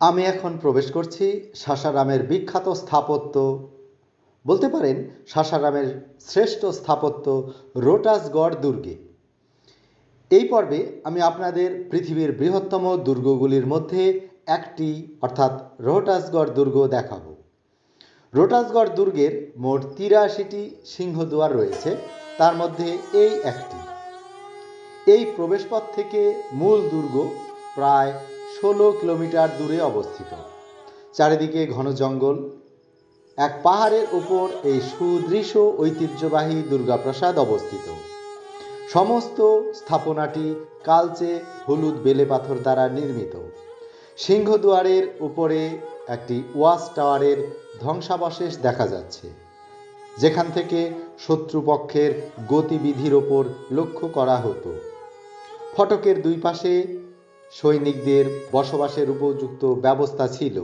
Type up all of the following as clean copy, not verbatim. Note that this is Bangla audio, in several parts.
আমি এখন প্রবেশ করছি সাসারামের বিখ্যাত স্থাপত্য, বলতে পারেন সাসারামের শ্রেষ্ঠ স্থাপত্য রোটাসগড় দুর্গে। এই পর্বে আমি আপনাদের পৃথিবীর বৃহত্তম দুর্গগুলির মধ্যে একটি অর্থাৎ রোটাসগড় দুর্গ দেখাবো। রোটাসগড় দুর্গের মোট ৮৩টি সিংহদুয়ার রয়েছে, তার মধ্যে এই একটি। এই প্রবেশপথ থেকে মূল দুর্গ প্রায় ১৬ কিলোমিটার দূরে অবস্থিত। চারিদিকে ঘন জঙ্গল। এক পাহাড়ের উপর এই সুদৃশ্য ঐতিহ্যবাহী দুর্গাপ্রাসাদ অবস্থিত। সমস্ত স্থাপনাটি কালচে হলুদ বেলে পাথর দ্বারা নির্মিত। সিংহদুয়ারের উপরে একটি ওয়াচ টাওয়ারের ধ্বংসাবশেষ দেখা যাচ্ছে, যেখান থেকে শত্রুপক্ষের গতিবিধির ওপর লক্ষ্য করা হতো। ফটকের দুই পাশে সৈনিকদের বসবাসের উপযুক্ত ব্যবস্থা ছিল।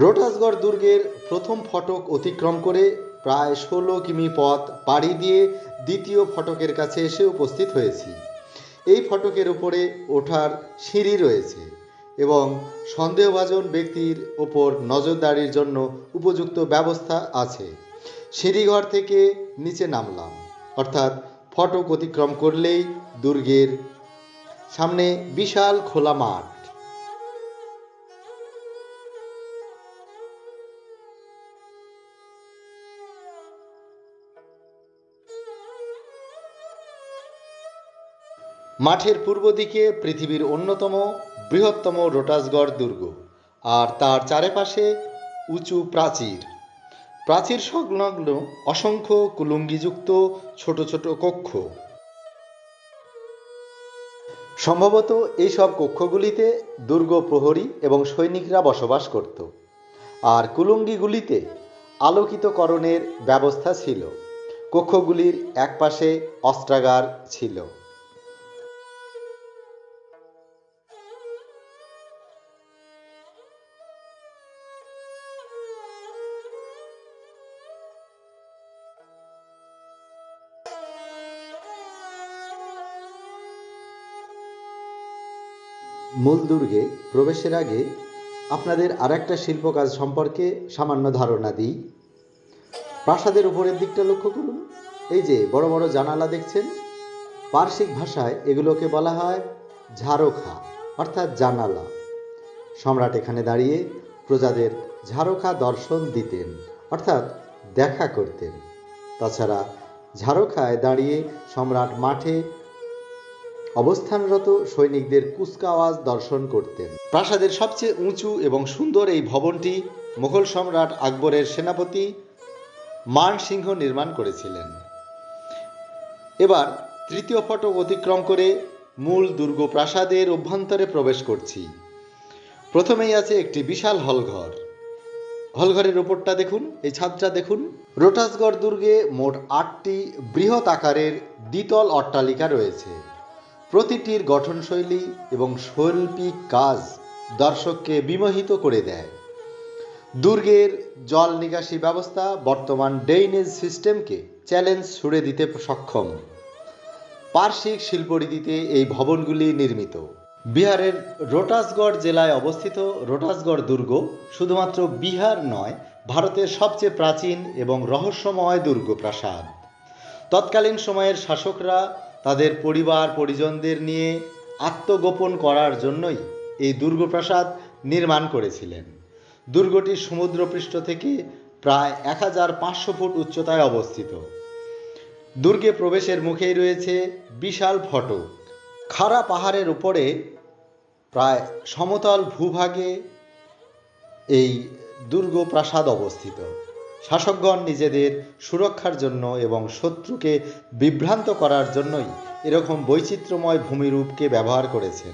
রোটাসগড় দুর্গের প্রথম ফটক অতিক্রম করে প্রায় ১৬ কিমি পথ পাড়ি দিয়ে দ্বিতীয় ফটকের কাছে এসে উপস্থিত হয়েছি। এই ফটকের উপরে ওঠার সিঁড়ি রয়েছে এবং সন্দেহভাজন ব্যক্তির ওপর নজরদারির জন্য উপযুক্ত ব্যবস্থা আছে। সিঁড়িঘর থেকে নিচে নামলাম, অর্থাৎ ফটক অতিক্রম করলেই দুর্গের সামনে বিশাল খোলা মাঠ। মাঠের পূর্ব দিকে পৃথিবীর অন্যতম বৃহত্তম রোটাসগড় দুর্গ, আর তার চারপাশে উঁচু প্রাচীর। প্রাচীর সংলগ্ন অসংখ্য কুলুঙ্গিযুক্ত ছোট ছোট কক্ষ। সম্ভবত এইসব কক্ষগুলিতে দুর্গ প্রহরী এবং সৈনিকরা বসবাস করত, আর কুলুঙ্গিগুলিতে আলোকিতকরণের ব্যবস্থা ছিল। কক্ষগুলির একপাশে অস্ত্রাগার ছিল। মূল দুর্গে প্রবেশের আগে আপনাদের আরেকটা শিল্পকাজ সম্পর্কে সামান্য ধারণা দিই। প্রাসাদের উপরের দিকটা লক্ষ্য করুন। এই যে বড় বড় জানালা দেখছেন, পার্সিক ভাষায় এগুলোকে বলা হয় ঝারোখা, অর্থাৎ জানালা। সম্রাট এখানে দাঁড়িয়ে প্রজাদের ঝারোখা দর্শন দিতেন, অর্থাৎ দেখা করতেন। তাছাড়া ঝারোখায় দাঁড়িয়ে সম্রাট মাঠে অবস্থানরত সৈনিকদের কুচকাওয়াজ দর্শন করতেন। প্রাসাদের সবচেয়ে উঁচু এবং সুন্দর এই ভবনটি মুঘল সম্রাট আকবরের সেনাপতি মান সিংহ নির্মাণ করেছিলেন। এবার তৃতীয় ফটক অতিক্রম করে মূল দুর্গ প্রাসাদের অভ্যন্তরে প্রবেশ করছি। প্রথমেই আছে একটি বিশাল হলঘর। হলঘরের উপরটা দেখুন, এই ছাদটা দেখুন। রোটাসগড় দুর্গে মোট ৮টি বৃহৎ আকারের দ্বিতল অট্টালিকা রয়েছে। প্রতিটির গঠনশৈলী এবং শৈল্পিক কাজ দর্শককে বিমোহিত করে দেয়। দুর্গের জল নিকাশি ব্যবস্থা বর্তমান ড্রেনেজ সিস্টেমকে চ্যালেঞ্জ ছুড়ে দিতে সক্ষম। পার্শ্বিক শিল্পরীতিতে এই ভবনগুলি নির্মিত। বিহারের রোটাসগড় জেলায় অবস্থিত রোটাসগড় দুর্গ শুধুমাত্র বিহার নয়, ভারতের সবচেয়ে প্রাচীন এবং রহস্যময় দুর্গ প্রাসাদ। তৎকালীন সময়ের শাসকরা তাদের পরিবার পরিজনদের নিয়ে আত্মগোপন করার জন্যই এই দুর্গপ্রাসাদ নির্মাণ করেছিলেন। দুর্গটি সমুদ্রপৃষ্ঠ থেকে প্রায় ১৫০০ ফুট উচ্চতায় অবস্থিত। দুর্গে প্রবেশের মুখেই রয়েছে বিশাল ফটক। খাড়া পাহাড়ের উপরে প্রায় সমতল ভূভাগে এই দুর্গ প্রাসাদ অবস্থিত। শাসকগণ নিজেদের সুরক্ষার জন্য এবং শত্রুকে বিভ্রান্ত করার জন্যই এরকম বৈচিত্র্যময় ভূমিরূপকে ব্যবহার করেছেন।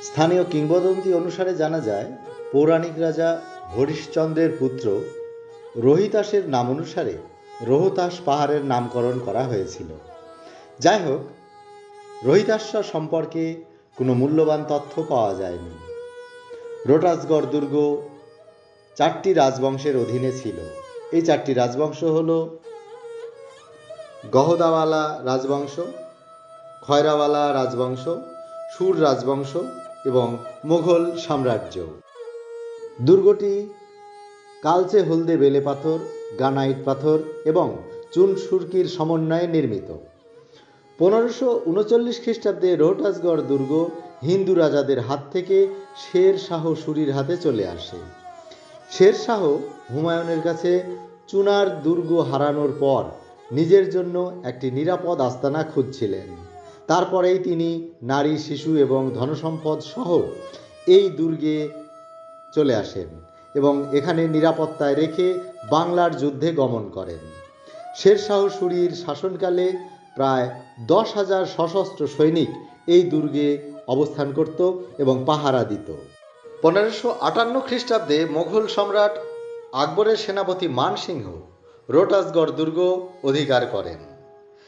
স্থানীয় কিংবদন্তি অনুসারে জানা যায়, পৌরাণিক রাজা হরিশ্চন্দ্রের পুত্র রোহিতাসের নাম অনুসারে রোহতাস পাহাড়ের নামকরণ করা হয়েছিল। যাই হোক, রোহিতাশ্বর সম্পর্কে কোনো মূল্যবান তথ্য পাওয়া যায়নি। রোটাসগড় দুর্গ 4টি রাজবংশের অধীনে ছিল। এই চারটি রাজবংশ হল গহদাওয়ালা রাজবংশ, খয়রাওয়ালা রাজবংশ, সুর রাজবংশ এবং মুঘল সাম্রাজ্য। দুর্গটি কালচে হলদে বেলে পাথর, গ্রানাইট পাথর এবং চুন সুরকির সমন্বয়ে নির্মিত। 1539 খ্রিস্টাব্দে রোহটাসগড় দুর্গ হিন্দু রাজাদের হাত থেকে শের শাহ সুরির হাতে চলে আসে। শের শাহ হুমায়ুনের কাছে চুনার দুর্গ হারানোর পর নিজের জন্য একটি নিরাপদ আস্তানা খুঁজছিলেন। তারপরেই তিনি নারী, শিশু এবং ধনসম্পদ সহ এই দুর্গে চলে আসেন এবং এখানে নিরাপত্তায় রেখে বাংলার যুদ্ধে গমন করেন। শের শাহ সুরির শাসনকালে প্রায় 10,000 সশস্ত্র সৈনিক এই দুর্গে অবস্থান করত এবং পাহারা দিত। 1558 খ্রিস্টাব্দে মোগল সম্রাট আকবরের সেনাপতি মানসিংহ রোহটাসগড় দুর্গ অধিকার করেন।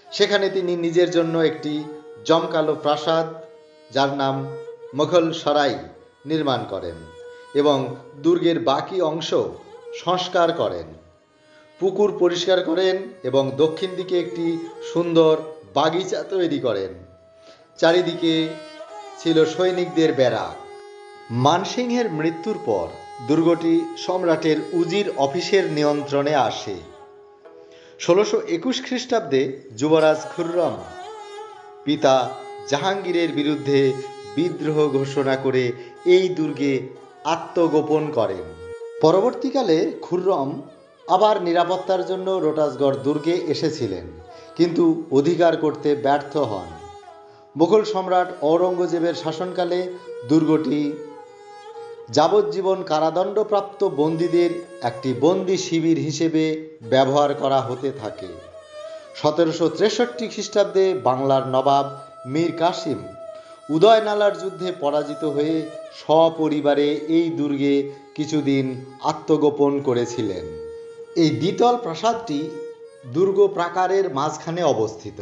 সেখানে তিনি নিজের জন্য একটি জমকালো প্রাসাদ, যার নাম মোগল সরাই, নির্মাণ করেন এবং দুর্গের বাকি অংশ সংস্কার করেন। পুকুর পরিষ্কার করেন এবং দক্ষিণ দিকে একটি সুন্দর বাগিচা তৈরি করেন। চারিদিকে ছিল সৈনিকদের ব্যারাক। মানসিংহের মৃত্যুর পর দুর্গটি সম্রাটের উজির অফিসের নিয়ন্ত্রণে আসে। 1621 খ্রিস্টাব্দে যুবরাজ খুররম পিতা জাহাঙ্গীরের বিরুদ্ধে বিদ্রোহ ঘোষণা করে এই দুর্গে আত্মগোপন করেন। পরবর্তীকালে খুররম আবার নিরাপত্তার জন্য রোহটাসগড় দুর্গে এসেছিলেন, কিন্তু অধিকার করতে ব্যর্থ হন। মুঘল সম্রাট ঔরঙ্গজেবের শাসনকালে দুর্গটি যাবজ্জীবন কারাদণ্ডপ্রাপ্ত বন্দীদের একটি বন্দি শিবির হিসেবে ব্যবহার করা হতে থাকে। 1763 খ্রিস্টাব্দে বাংলার নবাব মীর কাসিম উদয়নালার যুদ্ধে পরাজিত হয়ে সপরিবারে এই দুর্গে কিছুদিন আত্মগোপন করেছিলেন। এই দ্বিতল প্রাসাদটি দুর্গ প্রাকারের মাঝখানে অবস্থিত।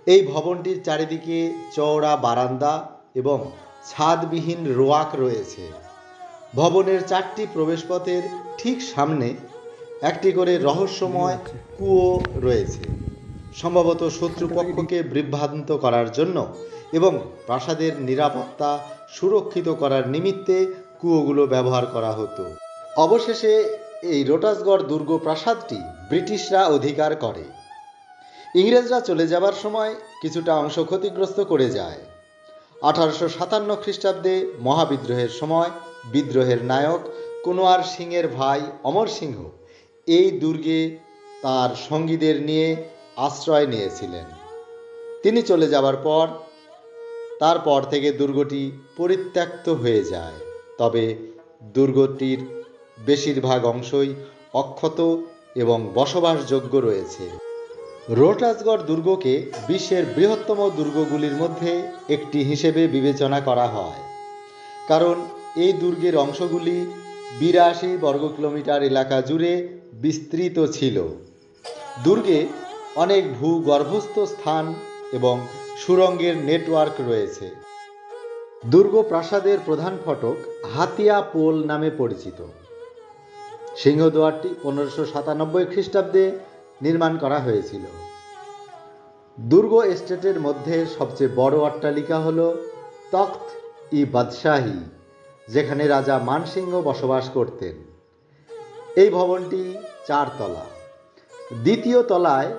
এই ভবনটির চারিদিকে চওড়া বারান্দা এবং ছাদবিহীন রোয়াক রয়েছে। ভবনের 4টি প্রবেশপথের ঠিক সামনে একটি করে রহস্যময় কুয়ো রয়েছে, সম্ভবত শত্রুপক্ষকে বিভ্রান্ত করার জন্য এবং প্রাসাদের নিরাপত্তা সুরক্ষিত করার নিমিত্তে কুয়োগুলো ব্যবহার করা হতো। অবশেষে এই রোহটাসগড় দুর্গ প্রাসাদটি ব্রিটিশরা অধিকার করে। ইংরেজরা চলে যাবার সময় কিছুটা অংশ ক্ষতিগ্রস্ত করে যায়। 1857 খ্রিস্টাব্দে মহাবিদ্রোহের সময় বিদ্রোহের নায়ক কুনওয়ার সিংয়ের ভাই অমর সিংহ এই দুর্গে তার সঙ্গীদের নিয়ে আশ্রয় নিয়েছিলেন। তিনি চলে যাবার পর তারপর থেকে দুর্গটি পরিত্যক্ত হয়ে যায়, তবে দুর্গটির বেশিরভাগ অংশই অক্ষত এবং বসবাসযোগ্য রয়েছে। রোহটাসগড় দুর্গকে বিশ্বের বৃহত্তম দুর্গগুলির মধ্যে একটি হিসেবে বিবেচনা করা হয়, কারণ এই দুর্গের অংশগুলি 82 বর্গ কিলোমিটার এলাকা জুড়ে বিস্তৃত ছিল। দুর্গে অনেক ভূগর্ভস্থ স্থান এবং সুড়ঙ্গের নেটওয়ার্ক রয়েছে। দুর্গ প্রাসাদের প্রধান ফটক হাতিয়া পোল নামে পরিচিত। সিংহদুয়ারটি 1597 খ্রিস্টাব্দে নির্মাণ করা হয়েছিল। দুর্গ এস্টেটের মধ্যে সবচেয়ে বড় অট্টালিকা হল তখ্ত-ই-বাদশাহী, যেখানে রাজা মানসিংহ বসবাস করতেন। এই ভবনটি 4 তলা। দ্বিতীয় তলায়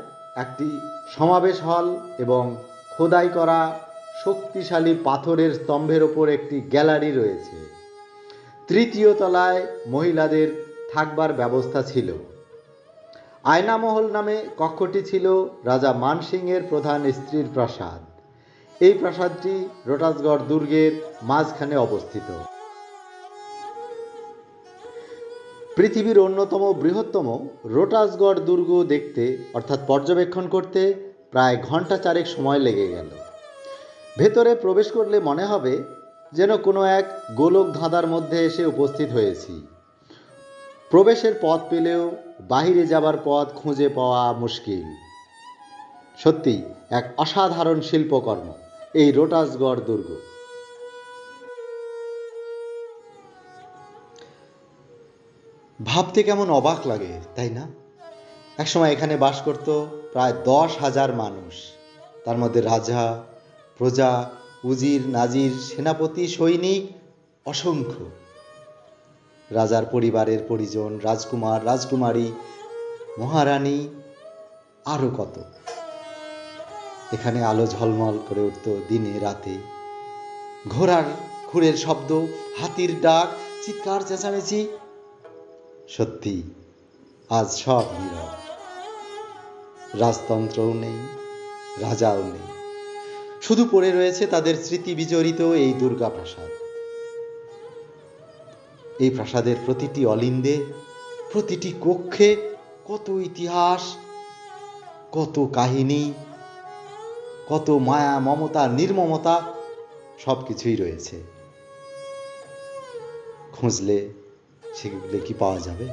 একটি সমাবেশ হল এবং খোদাই করা শক্তিশালী পাথরের স্তম্ভের ওপর একটি গ্যালারি রয়েছে। তৃতীয় তলায় মহিলাদের থাকবার ব্যবস্থা ছিল। আয়নামহল নামে কক্ষটি ছিল রাজা মানসিংহের প্রধান স্ত্রীর প্রাসাদ। এই প্রাসাদটি রোহটাসগড় দুর্গের মাঝখানে অবস্থিত। পৃথিবীর অন্যতম বৃহত্তম রোহটাসগড় দুর্গ দেখতে অর্থাৎ পর্যবেক্ষণ করতে প্রায় ঘন্টা 4 সময় লেগে গেল। ভেতরে প্রবেশ করলে মনে হবে যেন কোনো এক গোলক ধাঁধার মধ্যে এসে উপস্থিত হয়েছি। প্রবেশের পথ পেলেও বাহিরে যাবার পথ খুঁজে পাওয়া মুশকিল। সত্যি এক অসাধারণ শিল্পকর্ম এই রোহটাসগড় দুর্গ। ভাবতে কেমন অবাক লাগে, তাই না? একসময় এখানে বাস করত প্রায় 10,000 মানুষ। তার মধ্যে রাজা, প্রজা, উজির, নাজির, সেনাপতি, সৈনিক অসংখ্য। রাজার পরিবারের পরিজন, রাজকুমার, রাজকুমারী, মহারানী, আরো কত। এখানে আলো ঝলমল করে উঠত দিনে রাতে। ঘোড়ার খুরের শব্দ, হাতির ডাক, চিৎকার চেঁচামেচি। সত্যি আজ সব নীরব। রাজতন্ত্রও নেই, রাজাও নেই। শুধু পড়ে রয়েছে তাদের স্মৃতি বিজড়িত এই দুর্গা প্রাসাদ। এই প্রাসাদের প্রতিটি অলিন্দে, প্রতিটি কক্ষে কত ইতিহাস, কত কাহিনী, কত মায়া, মমতা, নির্মমতা, সবকিছুই রয়েছে। খুঁজলে সেগুলো কি পাওয়া যাবে?